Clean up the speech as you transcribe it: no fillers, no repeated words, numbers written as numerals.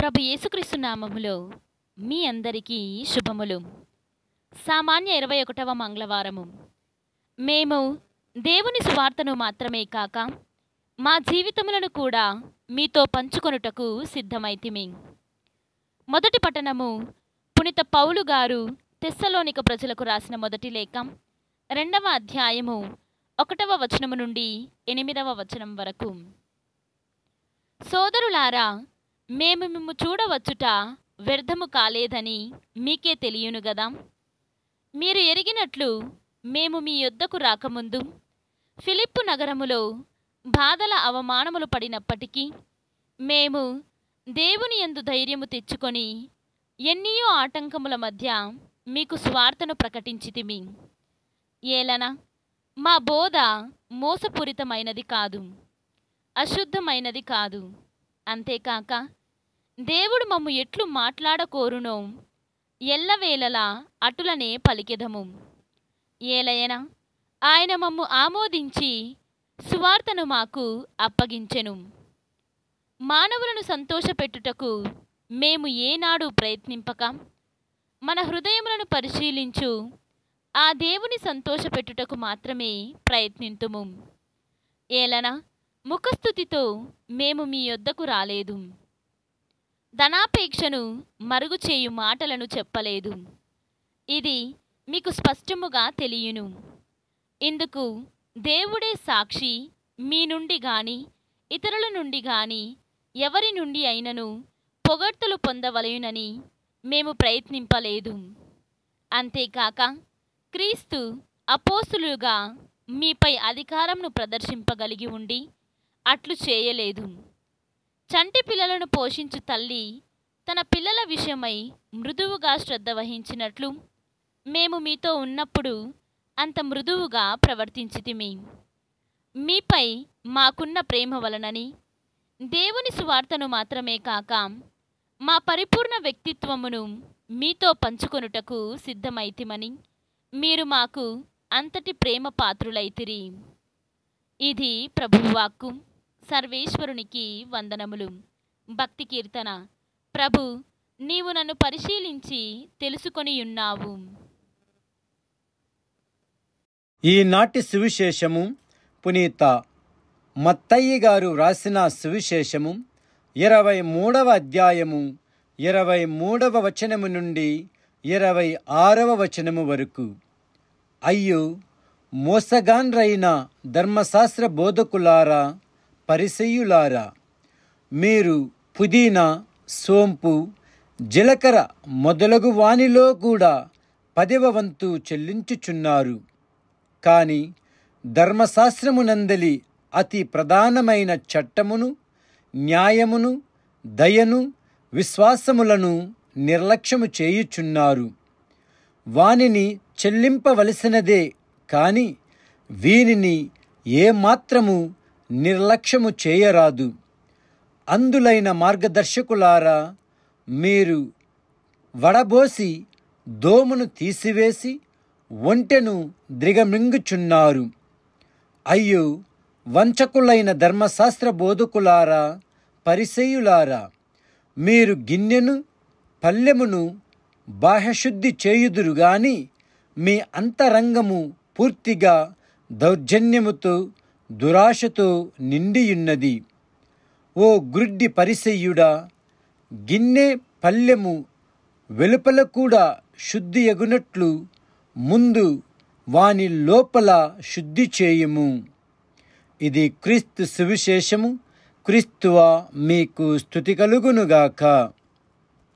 ప్రభు యేసుక్రీస్తు నామములో మీ అందరికీ శుభములు. సామాన్య 21వ మంగళవారము. మేము దేవుని సువార్తను మాత్రమే కాక మా జీవితములను కూడా మీతో పంచుకొనుటకు సిద్ధమైతిమి. మొదటి పట్టణము పునీత పౌలు గారు తెస్సలోనిక ప్రజలకు రాసిన మొదటి లేఖ 2వ అధ్యాయము 1వ వచనము నుండి 8వ వచనం వరకు. సోదరులారా, మేము మిమ్ము చూడవచ్చుట వ్యర్థము కాలేదని మీకే తెలియను గదా. మీరు ఎరిగినట్లు మేము మీ యొద్దకు రాకముందు ఫిలిప్పు నగరములో బాధల అవమానములు పడినప్పటికీ మేము దేవుని యందు ధైర్యము తెచ్చుకొని ఎన్నియో ఆటంకముల మధ్య మీకు స్వార్థను ప్రకటించితిమి. ఏలన మా బోధ మోసపూరితమైనది కాదు, అశుద్ధమైనది కాదు. అంతేకాక దేవుడు మమ్ము ఎట్లు మాట్లాడకోరునో ఎల్లవేళలా అటులనే పలికెదము. ఏలయన ఆయన మమ్ము ఆమోదించి సువార్తను మాకు అప్పగించెను. మానవులను సంతోషపెట్టుటకు మేము ఏనాడు ప్రయత్నింపక మన హృదయములను పరిశీలించు ఆ దేవుని సంతోషపెట్టుటకు మాత్రమే ప్రయత్నింతుము. ఏలన ముఖస్థుతితో మేము మీ యొద్దకు రాలేదు, ధనాపేక్షను మరుగు చేయు మాటలను చెప్పలేదు. ఇది మీకు స్పష్టముగా తెలియను. ఇందుకు దేవుడే సాక్షి, మీ నుండి గాని ఇతరుల నుండి గాని ఎవరి నుండి అయినను పొగడ్తలు పొందవలయునని మేము ప్రయత్నింపలేదు. అంతేకాక క్రీస్తు అపోస్తులుగా మీపై అధికారంను ప్రదర్శింపగలిగి ఉండి అట్లు చేయలేదు. చంటి పిల్లలను పోషించు తల్లి తన పిల్లల విషయమై మృదువుగా శ్రద్ధ వహించినట్లు మేము మీతో ఉన్నప్పుడు అంత మృదువుగా ప్రవర్తించితిమి. మీపై మాకున్న ప్రేమ వలనని దేవుని సువార్తను మాత్రమే కాక మా పరిపూర్ణ వ్యక్తిత్వమును మీతో పంచుకొనుటకు సిద్ధమైతిమని మీరు మాకు అంతటి ప్రేమ పాత్రులైతిరి. ఇది ప్రభువాక్కు. సర్వేశ్వరునికి వందనములు. భక్తి కీర్తన. ప్రభు, నీవు నన్ను పరిశీలించి తెలుసుకొని ఉన్నావు. ఈనాటి సువిశేషము పునీత మత్తయి గారు రాసిన సువిశేషము 23వ అధ్యాయము 23వ వచనము నుండి 26వ వచనము వరకు. అయ్యో, మోసగాన్రైన ధర్మశాస్త్ర బోధకులారా, పరిసయ్యులారా, మీరు పుదీనా, సోంపు, జీలకర్ర మొదలగు వానిలో కూడా 10వ వంతు చెల్లించుచున్నారు. కాని ధర్మశాస్త్రమునందలి అతి ప్రధానమైన చట్టమును, న్యాయమును, దయను, విశ్వాసములను నిర్లక్ష్యము చేయుచున్నారు. వానిని చెల్లింపవలసినదే కాని వీనిని ఏమాత్రము నిర్లక్ష్యము చేయరాదు. అందులైన మార్గదర్శకులారా, మీరు వడబోసి దోమను తీసివేసి ఒంటెను ద్రిగమింగుచున్నారు. అయ్యో, వంచకులైన ధర్మశాస్త్ర బోధకులారా, పరిసయ్యులారా, మీరు గిన్నెను పల్లెమును బాహ్యశుద్ధి చేయుదురు గాని మీ అంతరంగము పూర్తిగా దౌర్జన్యముతో దురాశతో నిండియున్నది. ఓ గ్రుడ్డి పరిసయ్యుడా, గిన్నె పల్లెము వెలుపల కూడా శుద్ధి ఎగునట్లు ముందు వాని లోపల శుద్ధి చేయుము. ఇది క్రీస్తు సువిశేషము. క్రీస్తువా, మీకు స్తుతి కలుగునుగాక.